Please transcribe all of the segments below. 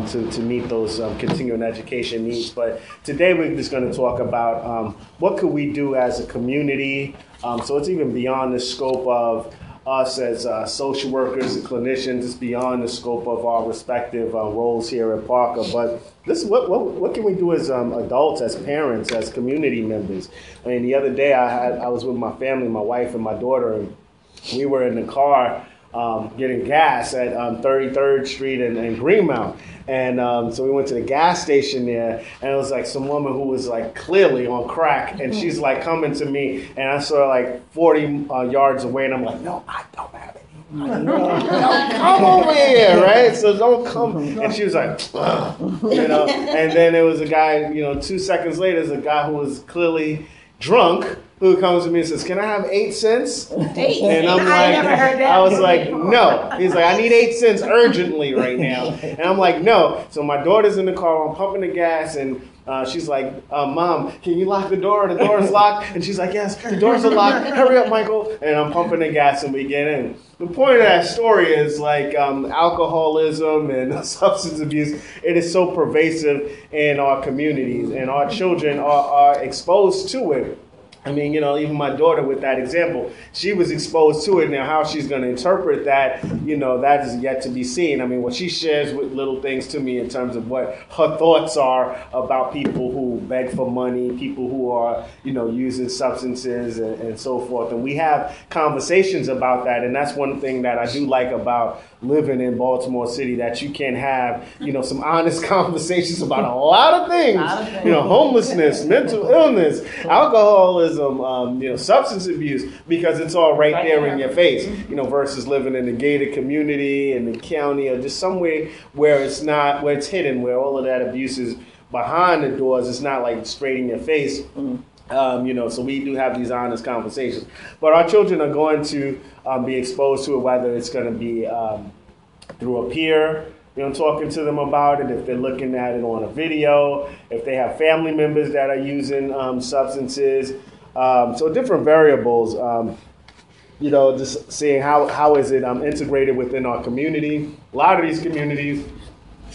to meet those continuing education needs. But today we're just going to talk about what could we do as a community. So it's even beyond the scope of us as social workers and clinicians. It's beyond the scope of our respective roles here at Parker. But this is what can we do as adults, as parents, as community members? I mean, the other day I was with my family, my wife and my daughter, and we were in the car getting gas at 33rd Street and Greenmount. And so we went to the gas station there, and it was like some woman who was like clearly on crack, and she's like coming to me, and I saw her like 40 yards away, and I'm like, no, I don't have it. Come over here, right? So don't come. And she was like, you know, and then there was a guy, 2 seconds later, there's a guy who was clearly drunk, who comes to me and says, "Can I have 8 cents?" And I'm like, I never heard that. I was like, no. He's like, "I need 8 cents urgently right now." And I'm like, no. So my daughter's in the car, I'm pumping the gas, and she's like, "Mom, can you lock the door? The door's locked." And she's like, "Yes, the doors are locked. Hurry up, Michael." And I'm pumping the gas and we get in. The point of that story is like alcoholism and substance abuse. It is so pervasive in our communities, and our children are exposed to it. I mean, even my daughter with that example, she was exposed to it. Now, how she's going to interpret that, that is yet to be seen. I mean, what she shares with little things to me in terms of what her thoughts are about people who beg for money, people who are, using substances and so forth. And we have conversations about that. And that's one thing that I do like about living in Baltimore City, that you can have, some honest conversations about a lot of things, homelessness, mental illness, alcoholism, substance abuse, because it's all right there in your face, versus living in a gated community in the county or just somewhere where it's hidden, where all of that abuse is behind the doors. It's not like straight in your face. So we do have these honest conversations. But our children are going to be exposed to it, whether it's going to be through a peer, talking to them about it, if they're looking at it on a video, if they have family members that are using substances. So different variables, just seeing how is it integrated within our community. A lot of these communities,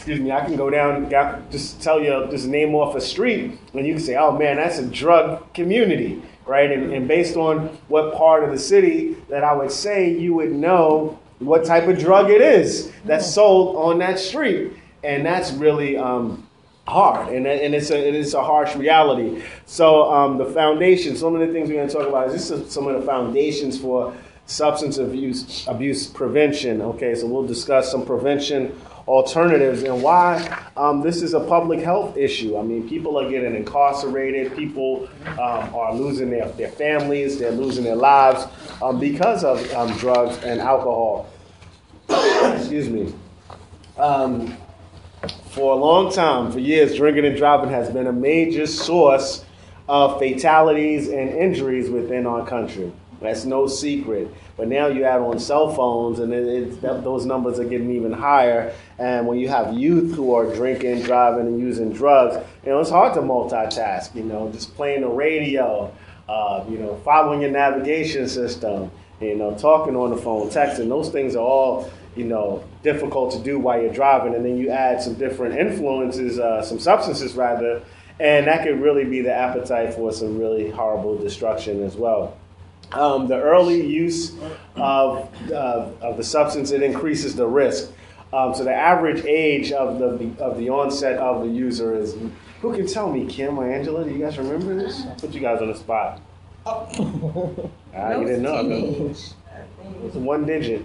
I can go down and just tell you, just name off a street, and you can say, oh man, that's a drug community, right? And based on what part of the city that I would say, you would know what type of drug it is that's sold on that street. And that's really hard, and it is a harsh reality. So the foundation, some of the things we're going to talk about is just some of the foundations for substance abuse prevention. Okay, so we'll discuss some prevention alternatives and why this is a public health issue. I mean, people are getting incarcerated. People are losing their families. They're losing their lives because of drugs and alcohol. Excuse me. For a long time, for years, drinking and driving has been a major source of fatalities and injuries within our country. That's no secret. But now you add on cell phones, and those numbers are getting even higher. And when you have youth who are drinking, driving, and using drugs, it's hard to multitask. Just playing the radio, following your navigation system, talking on the phone, texting. Those things are all difficult to do while you're driving, and then you add some different influences, some substances rather, and that could really be the appetite for some really horrible destruction as well. The early use of the substance, it increases the risk. So the average age of the onset of the user is, who can tell me, Kim or Angela? Do you guys remember this? I'll put you guys on the spot. You didn't know. It's one digit.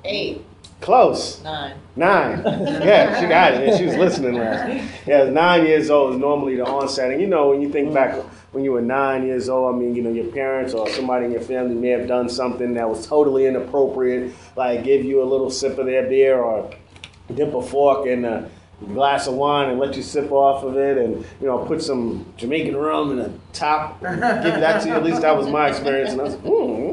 8. Close. 9. Yeah, she got it. She was listening last. Yeah, 9 years old is normally the onset. And when you think back when you were 9 years old, I mean, your parents or somebody in your family may have done something that was totally inappropriate, like give you a little sip of their beer or dip a fork in a glass of wine and let you sip off of it, and put some Jamaican rum in the top, give that to you. At least that was my experience, and I was like,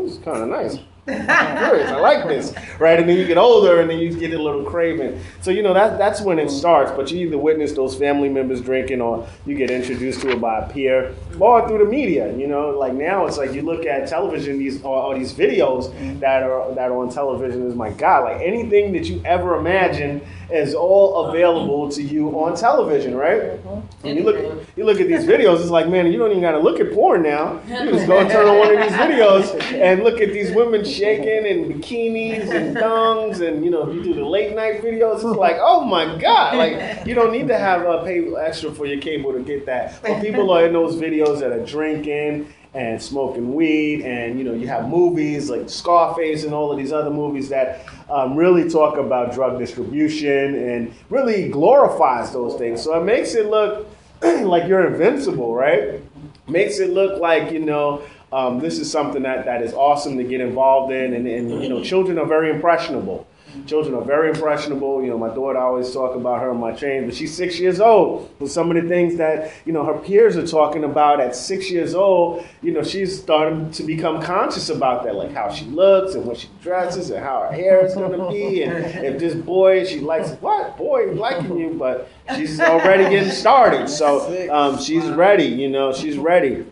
this is kind of nice. I'm curious. I like this, right? And then you get older, and then you get a little craving. So that's when it starts. But you either witness those family members drinking, or you get introduced to it by a peer, or through the media. Like now, it's like you look at television, these videos that are on television. Is my God, like anything that you ever imagine is all available to you on television, right? And you look at these videos, it's like, man, you don't even got to look at porn now. You just go and turn on one of these videos and look at these women shaking in bikinis and thongs, and if you do the late night videos, it's like, oh my God, like you don't need to have pay extra for your cable to get that. But people are in those videos that are drinking and smoking weed, and you have movies like Scarface and all of these other movies that really talk about drug distribution and really glorifies those things. So it makes it look like you're invincible, right? Makes it look like this is something that is awesome to get involved in, and children are very impressionable. Children are very impressionable. My daughter, I always talk about her in my training, but she's 6 years old. With some of the things that, her peers are talking about at 6 years old, she's starting to become conscious about that, like how she looks and what she dresses and how her hair is going to be. And if this boy, she likes, what? Boy, liking you, but she's already getting started. So she's ready, she's ready.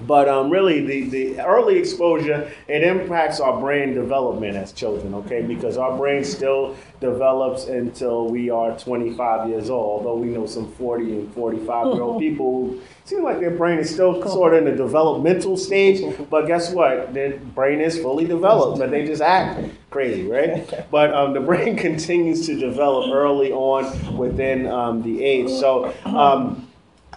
But really, the early exposure, it impacts our brain development as children, okay? Because our brain still develops until we are 25 years old, although we know some 40 and 45-year-old people who seem like their brain is still sort of in the developmental stage, but guess what? Their brain is fully developed, but they just act crazy, right? But the brain continues to develop early on within the age. So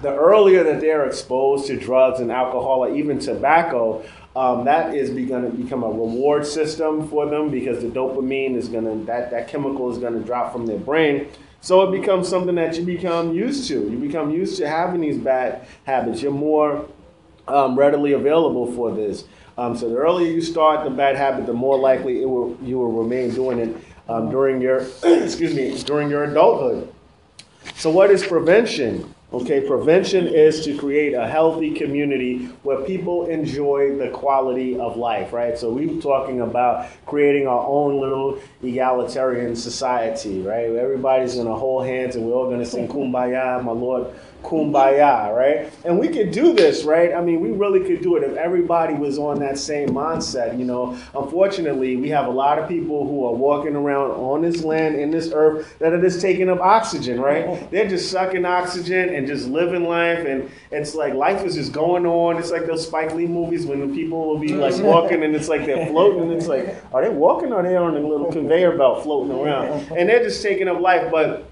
the earlier that they're exposed to drugs and alcohol or even tobacco, that is going to become a reward system for them, because the dopamine is that chemical is going to drop from their brain. So it becomes something that you become used to. You become used to having these bad habits. You're more readily available for this. So the earlier you start the bad habit, the more likely you will remain doing it during your during your adulthood. So what is prevention? Okay, prevention is to create a healthy community where people enjoy the quality of life, right? So we're talking about creating our own little egalitarian society, right? Everybody's going to hold hands and we're all going to sing Kumbaya, my Lord, Kumbaya, right? And we could do this, right? I mean, we really could do it if everybody was on that same mindset. Unfortunately, we have a lot of people who are walking around on this land, in this earth, that are just taking up oxygen, right? They're just sucking oxygen and just living life, and it's like life is just going on. It's like those Spike Lee movies when the people will be like walking and it's like they're floating, and it's like, are they walking or are they on a little conveyor belt floating around? And they're just taking up life. But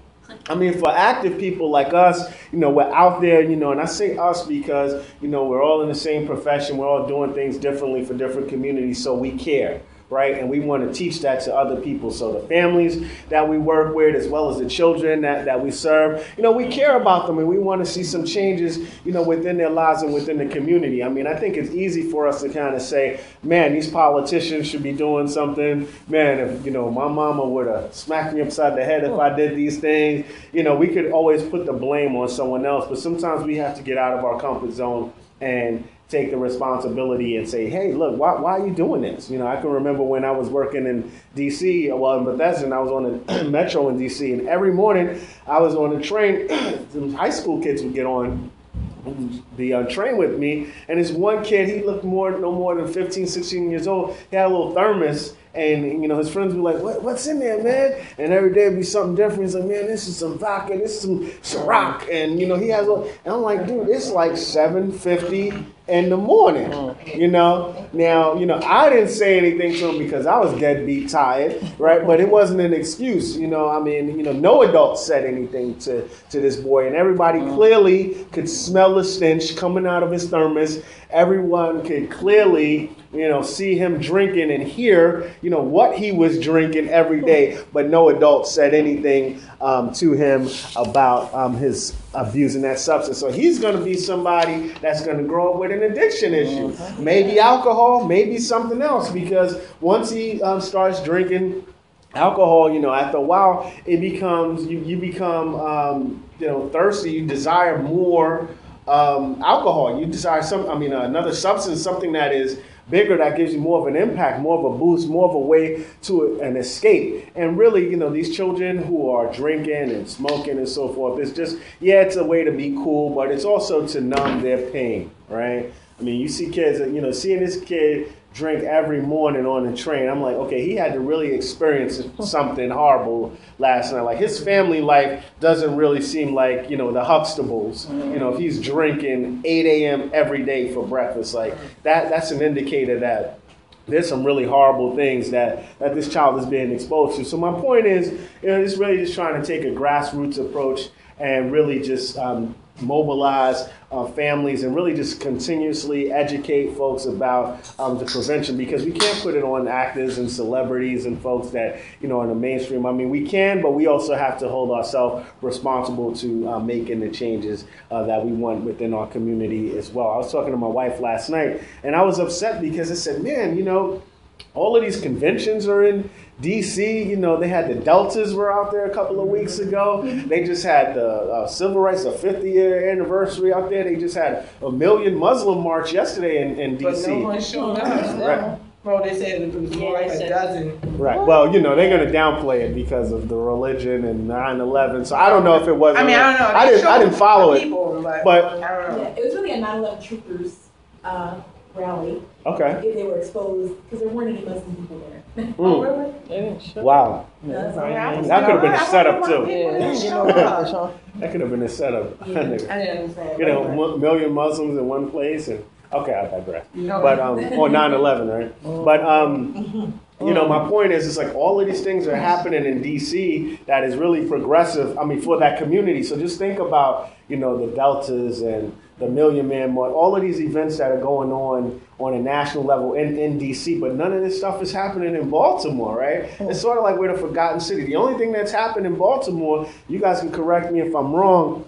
I mean, for active people like us, we're out there, and I say us because, we're all in the same profession. We're all doing things differently for different communities, so we care, right? And we want to teach that to other people. So the families that we work with, as well as the children that we serve, we care about them, and we want to see some changes, within their lives and within the community. I mean, I think it's easy for us to kind of say, man, these politicians should be doing something. Man, if, my mama would have smacked me upside the head if I did these things. We could always put the blame on someone else, but sometimes we have to get out of our comfort zone and take the responsibility and say, hey, look, why are you doing this? I can remember when I was working in D.C., well, in Bethesda, and I was on the metro in D.C., and every morning I was on the train. Some high school kids would get on the train with me, and this one kid, he looked no more than 15, 16 years old. He had a little thermos, and his friends would be like, what's in there, man? And every day it'd be something different. He's like, man, this is some vodka, this is some Ciroc, and he has and I'm like, dude, it's like 7:50 in the morning. Now, I didn't say anything to him because I was deadbeat tired, right? But it wasn't an excuse. No adult said anything to this boy, and everybody clearly could smell the stench coming out of his thermos. Everyone could clearly, see him drinking and hear, what he was drinking every day, but no adult said anything to him about his abusing that substance. So he's going to be somebody that's going to grow up with an addiction issue. Maybe alcohol, maybe something else, because once he starts drinking alcohol, after a while, it becomes, you become, thirsty. You desire more alcohol. You desire another substance, something that is bigger, that gives you more of an impact, more of a boost, more of a way to an escape. And really, these children who are drinking and smoking and so forth, it's just, it's a way to be cool, but it's also to numb their pain, right? I mean, you see kids, seeing this kid drink every morning on the train, I'm like, okay, he had to really experience something horrible last night. Like, his family life doesn't really seem like, the Huxtables. If he's drinking 8 a.m. every day for breakfast, like, that's an indicator that there's some really horrible things that this child is being exposed to. So my point is, it's really just trying to take a grassroots approach and really just mobilize families and really just continuously educate folks about the prevention, because we can't put it on actors and celebrities and folks that, in the mainstream. I mean, we can, but we also have to hold ourselves responsible to making the changes that we want within our community as well. I was talking to my wife last night, and I was upset because I said, man, all of these conventions are in D.C. They had the Deltas were out there a couple of weeks ago. They just had the Civil Rights, the 50th anniversary out there. They just had a million Muslim march yesterday in D.C. But no one showed up. Right. Well, they said it was more like a dozen. Right. Well, they're going to downplay it because of the religion and 9/11. So I don't know if it was. I don't know. I didn't follow it. But I don't know. Yeah, it was really a 9/11 troopers rally. Okay. If they were exposed, because there weren't any Muslim people there. Oh, really? Wow. That That could have been a setup too. Yeah. That could have been a setup. Yeah. I didn't understand. A million Muslims in one place, and okay, I digress. But on 9/11, right? But my point is, it's like all of these things are happening in D.C. that is really progressive. I mean, for that community. So just think about the Deltas and the Million Man March, all of these events that are going on a national level in D.C., but none of this stuff is happening in Baltimore, right? It's sort of like we're the forgotten city. The only thing that's happened in Baltimore, you guys can correct me if I'm wrong,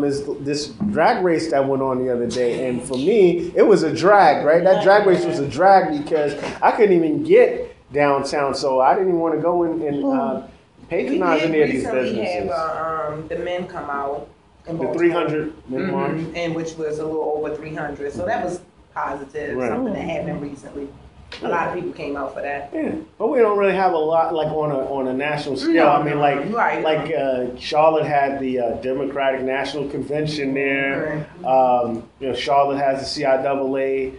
is this drag race that went on the other day. And for me, it was a drag, right? That drag race was a drag because I couldn't even get downtown, so I didn't even want to go and patronize any of these businesses. We have the men come out. The 300 men march. And which was a little over 300. So that was positive, right. Something that happened recently. A lot of people came out for that. Yeah, but we don't really have a lot like on a national scale. I mean, Charlotte had the Democratic National Convention there. Charlotte has the CIAA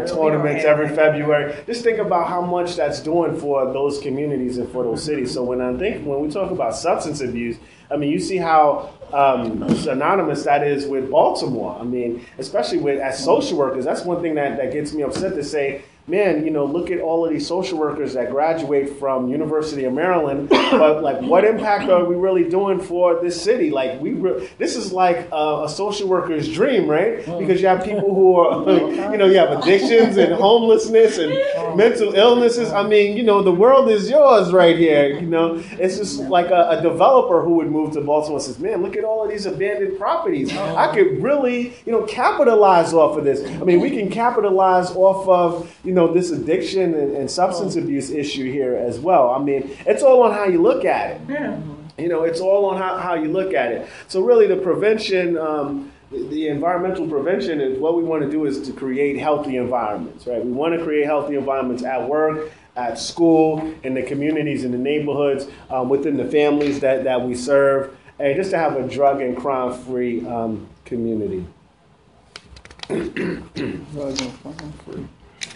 tournaments every February. Just think about how much that's doing for those communities and for those cities. So when we talk about substance abuse, I mean, you see how synonymous that is with Baltimore. I mean, especially as social workers, that's one thing that gets me upset to say, man, look at all of these social workers that graduate from University of Maryland, but like, what impact are we really doing for this city? Like, this is like a social worker's dream, right? Because you have people who are, you have addictions and homelessness and mental illnesses. I mean, the world is yours right here. It's just like a developer who would move to Baltimore and says, man, look at all of these abandoned properties. I could really, capitalize off of this. I mean, we can capitalize off of, this addiction and substance abuse issue here as well. I mean, it's all on how you look at it. Yeah. It's all on how you look at it. So really the prevention, the environmental prevention is what we want to do is to create healthy environments, right? We want to create healthy environments at work, at school, in the communities, in the neighborhoods, within the families that we serve, and just to have a drug and crime-free community.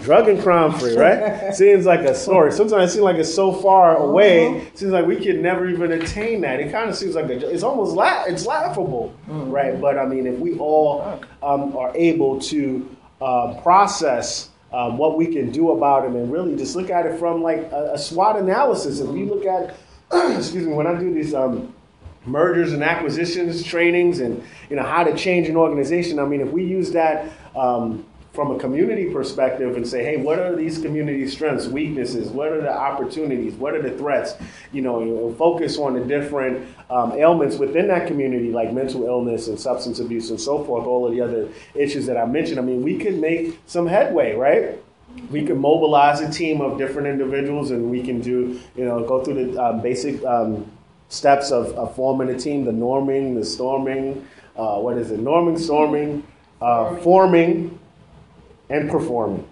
Drug and crime free, right? Seems like a story. Sometimes it seems like it's so far away. It seems like we could never even attain that. It kind of seems like it's almost it's laughable, right? But I mean, if we all are able to process what we can do about it and really just look at it from like a SWOT analysis. If you look at, excuse me, when I do these mergers and acquisitions trainings and how to change an organization, I mean, if we use that from a community perspective and say, hey, what are these community strengths, weaknesses? What are the opportunities? What are the threats? Focus on the different ailments within that community, like mental illness and substance abuse and so forth, all of the other issues that I mentioned. I mean, we could make some headway, right? We can mobilize a team of different individuals and we can do, go through the basic steps of forming a team, the norming, the storming, norming, storming, forming, and performing.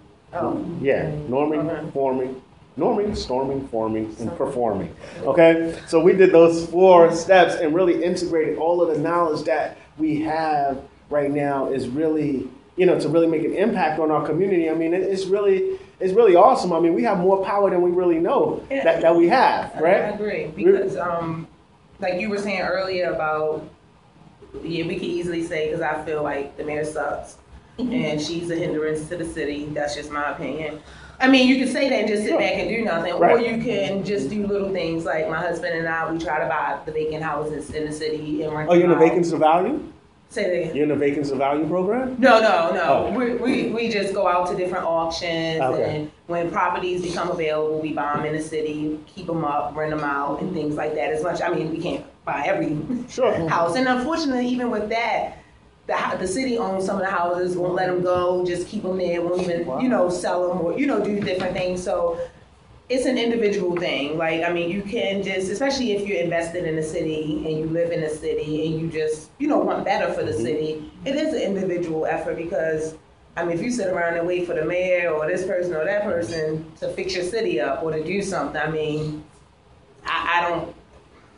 Yeah, norming, storming, forming, and performing. Okay, so we did those 4 steps and really integrated all of the knowledge that we have right now is really, to really make an impact on our community. I mean, it's really awesome. I mean, we have more power than we really know that we have, right? I agree, because like you were saying earlier about, we could easily say, because I feel like the mayor sucks and she's a hindrance to the city. That's just my opinion. I mean, you can say that and just sit back and do nothing, right. Or you can just do little things like my husband and I, we try to buy the vacant houses in the city and rent Oh, you're in the them out. vacancy value? Say that again. You're in the vacancy value program? No. Oh. We just go out to different auctions, Okay. and when properties become available, we buy them in the city, keep them up, rent them out, and things like that. We can't buy every house, and unfortunately, even with that, the city owns some of the houses, won't let them go, just keep them there, won't even sell them or do different things. So it's an individual thing. Like, I mean, you can just, especially if you're invested in the city and you live in the city and you just, want better for the city, it is an individual effort because, I mean, if you sit around and wait for the mayor or this person or that person to fix your city up or to do something, I mean, I don't,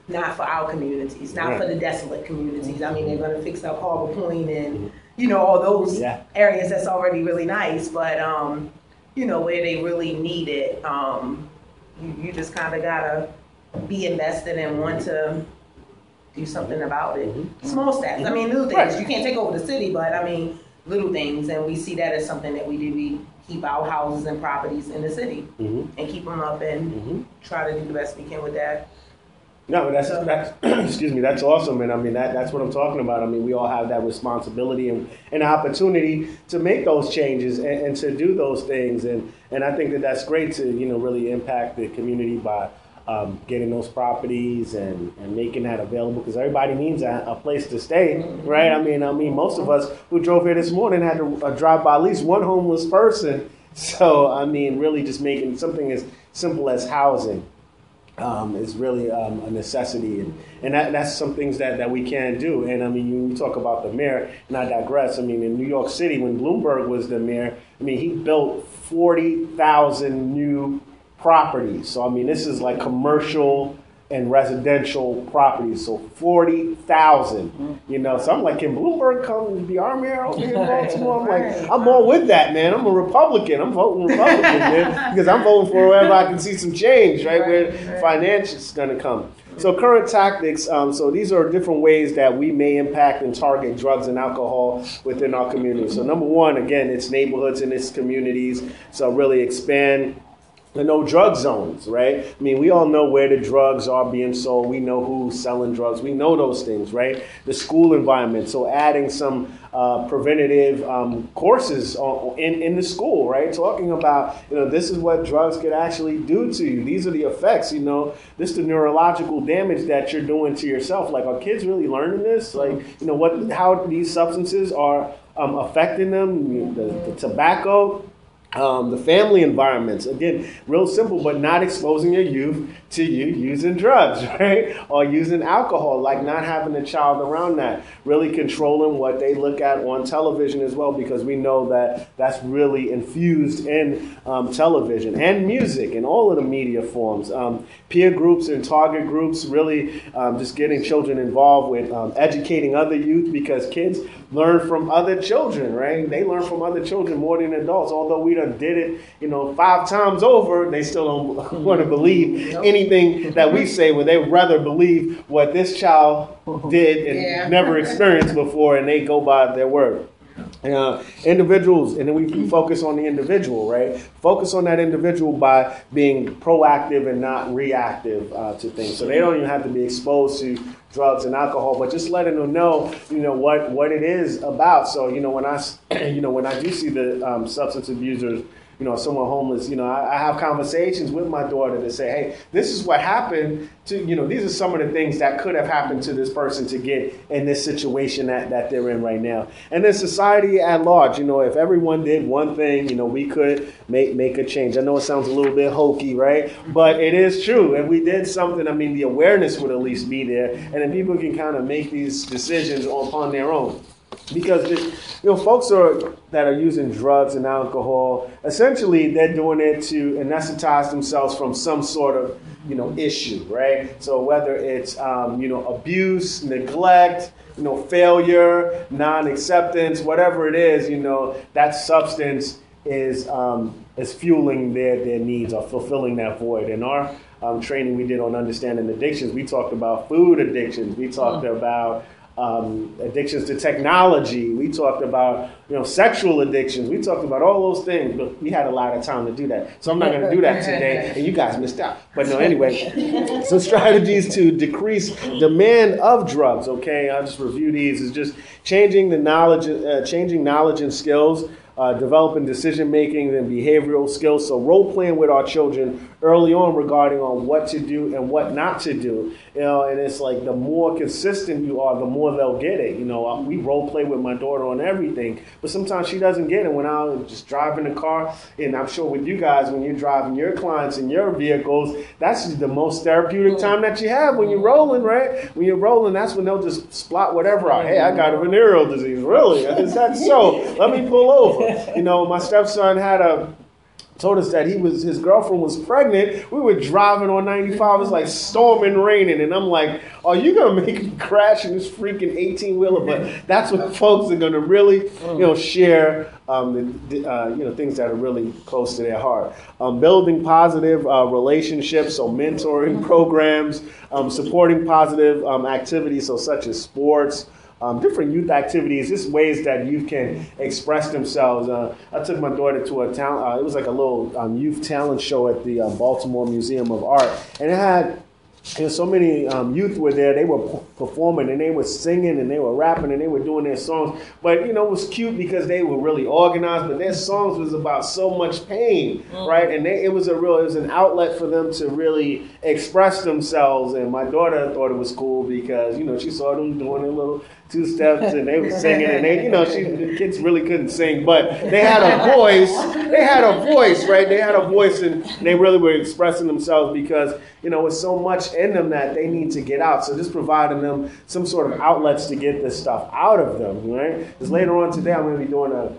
not for our communities, not for the desolate communities. I mean, they're going to fix up Harbor Point and, all those areas that's already really nice, but, where they really need it, you just kind of gotta be invested and want to do something about it. Small steps. I mean, little things. Right. You can't take over the city, but I mean, little things, and we see that as something that we do. We keep our houses and properties in the city and keep them up and try to do the best we can with that. No, that's excuse me, that's awesome, and I mean that's what I'm talking about. I mean, we all have that responsibility and opportunity to make those changes and to do those things, and I think that's great to really impact the community by getting those properties and making that available because everybody needs a place to stay, right? I mean, most of us who drove here this morning had to drive by at least one homeless person. So I mean, really just making something as simple as housing. Is really a necessity, and that's some things that we can do. And I mean, you talk about the mayor, and I digress. I mean, in New York City, when Bloomberg was the mayor, I mean, he built 40,000 new properties. So I mean, this is like commercial and residential properties. So 40,000. So I'm like, can Bloomberg come be our mayor over here in Baltimore? I'm like, I'm all with that, man. I'm a Republican. I'm voting Republican, man, because I'm voting for wherever I can see some change, right? Where finance is going to come. So current tactics, so these are different ways that we may impact and target drugs and alcohol within our community. So number one, again, it's neighborhoods and its communities. So really expand the no drug zones, right? I mean, we all know where the drugs are being sold. We know who's selling drugs. We know those things, right? The school environment. So adding some preventative courses in the school, right? Talking about, this is what drugs could actually do to you. These are the effects, this is the neurological damage that you're doing to yourself. Like, are kids really learning this? Like, how these substances are affecting them, the tobacco, the family environments. Again, real simple, but not exposing your youth to you using drugs, right? Or using alcohol, like not having a child around that. Really controlling what they look at on television as well, because we know that that's really infused in television and music and all of the media forms. Peer groups and target groups, really just getting children involved with educating other youth, because kids learn from other children, right? They learn from other children more than adults. Although we done did it, 5 times over, they still don't want to believe anything that we say, where they would rather believe what this child did and never experienced before, and they go by their word. Individuals, and then we focus on the individual, right? Focus on that individual by being proactive and not reactive to things. So they don't even have to be exposed to drugs and alcohol, but just letting them know, what it is about. So, when I do see the substance abusers, someone homeless, I have conversations with my daughter to say, hey, this is what happened to, these are some of the things that could have happened to this person to get in this situation that they're in right now. And then society at large, if everyone did one thing, we could make a change. I know it sounds a little bit hokey, right? But it is true. If we did something, the awareness would at least be there, and then people can kind of make these decisions upon their own. Because folks that are using drugs and alcohol, essentially they're doing it to anesthetize themselves from some sort of issue, right? So whether it's abuse, neglect, failure, non-acceptance, whatever it is, that substance is fueling their needs or fulfilling that void. In our training we did on understanding addictions, we talked about food addictions, we talked about addictions to technology, we talked about sexual addictions, we talked about all those things, but we had a lot of time to do that, so I'm not going to do that today, and you guys missed out. But no, anyway, so strategies to decrease demand of drugs. Okay, I'll just review these. Is just changing knowledge and skills, developing decision-making and behavioral skills. So role-playing with our children early on regarding on what to do and what not to do. And it's like the more consistent you are, the more they'll get it. We role-play with my daughter on everything, but sometimes she doesn't get it. When I just drive in the car, and I'm sure with you guys, when you're driving your clients in your vehicles, that's the most therapeutic time that you have when you're rolling, right? When you're rolling, that's when they'll just splot whatever out. Hey, I got a venereal disease. Really? Is that so? Let me pull over. My stepson told us that his girlfriend was pregnant. We were driving on 95. It was like storming, raining, and I'm like, "Are you gonna make me crash in this freaking 18-wheeler?" But that's when folks are gonna really, share, things that are really close to their heart. Building positive relationships, so mentoring programs, supporting positive activities, so such as sports. Different youth activities, just ways that youth can express themselves. I took my daughter to a it was like a little youth talent show at the Baltimore Museum of Art, and it had so many youth were there. They were performing and they were singing and they were rapping and they were doing their songs. But it was cute because they were really organized. But their songs was about so much pain, right? And it was an outlet for them to really express themselves. And my daughter thought it was cool because she saw them doing their little two steps and they were singing and the kids really couldn't sing, but they had a voice. Right? They had a voice and they really were expressing themselves because it's so much in them that they need to get out. So just providing them some sort of outlets to get this stuff out of them, right? Because later on today I'm going to be doing a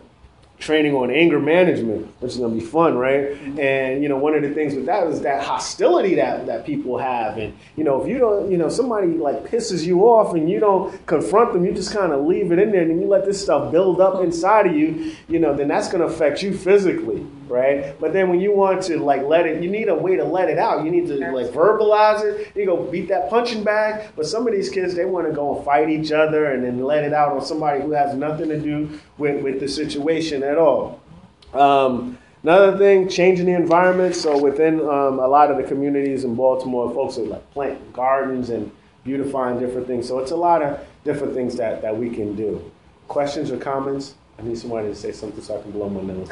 training on anger management, which is going to be fun, right? And, one of the things with that is that hostility that people have. And, if you don't, somebody like pisses you off and you don't confront them, you just kind of leave it in there and you let this stuff build up inside of you, then that's going to affect you physically, right? But then when you want to you need a way to let it out. You need to verbalize it. You go beat that punching bag. But some of these kids, they want to go and fight each other and then let it out on somebody who has nothing to do with the situation at all. Another thing, changing the environment. So within a lot of the communities in Baltimore, folks are planting gardens and beautifying different things. So it's a lot of different things that we can do. Questions or comments? I need somebody to say something so I can blow my nose. It's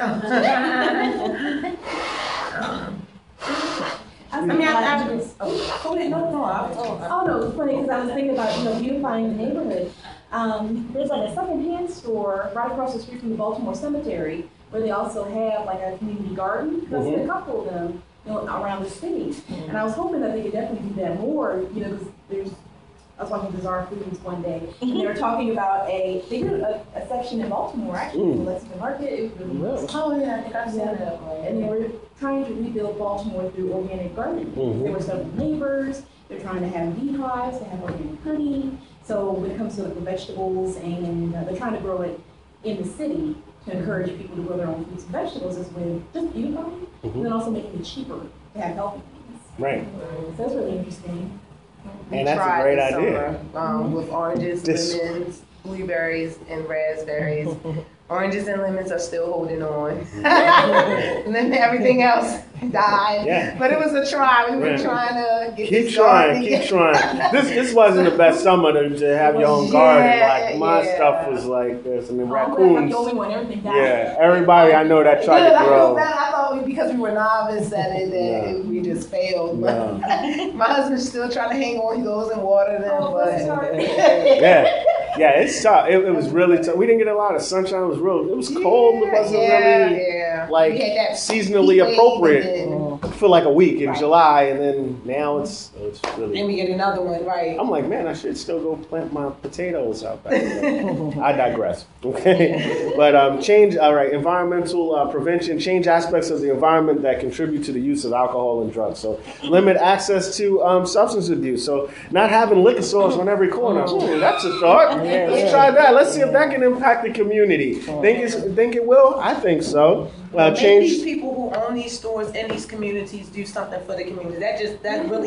funny because I was thinking about beautifying the neighborhood. There's a secondhand store right across the street from the Baltimore Cemetery where they also have a community garden. I've seen a couple of them around the city, and I was hoping that they could definitely do that more. Because I was watching Bizarre Foods one day, and they were talking about they did a section in Baltimore actually, in Lexington Market. It was really nice. Oh yeah, I think I've seen that. And they were trying to rebuild Baltimore through organic gardening. There were several neighbors. They're trying to have beehives, to have organic honey. So when it comes to the vegetables, and they're trying to grow it in the city to encourage people to grow their own fruits and vegetables, as well, just beautifying, and then also making it cheaper to have healthy things. Right. So that's really interesting. And that's a great idea. With oranges, lemons, blueberries, and raspberries. Oranges and lemons are still holding on. And then everything else died. Yeah. But it was a try. We were trying to get Keep trying. This wasn't the best summer to have your own garden. My stuff was like this. And then raccoons. Everybody I know that tried to grow. I thought because we were novice at it that we just failed. But my husband's still trying to hang on. He goes and water them. Yeah. Yeah, it's tough. It was really tough. We didn't get a lot of sunshine. It was cold. It wasn't really like seasonally appropriate for like a week in July, and then now it's really. And we get another one, right? I'm like, man, I should still go plant my potatoes out back there. I digress. Okay, but change. All right, environmental prevention. Change aspects of the environment that contribute to the use of alcohol and drugs. So limit access to substance abuse. So not having liquor stores on every corner. Ooh, that's a thought. Let's try that. Let's see if that can impact the community. Think it will? I think so. Make these people who own these stores in these communities do something for the community. That really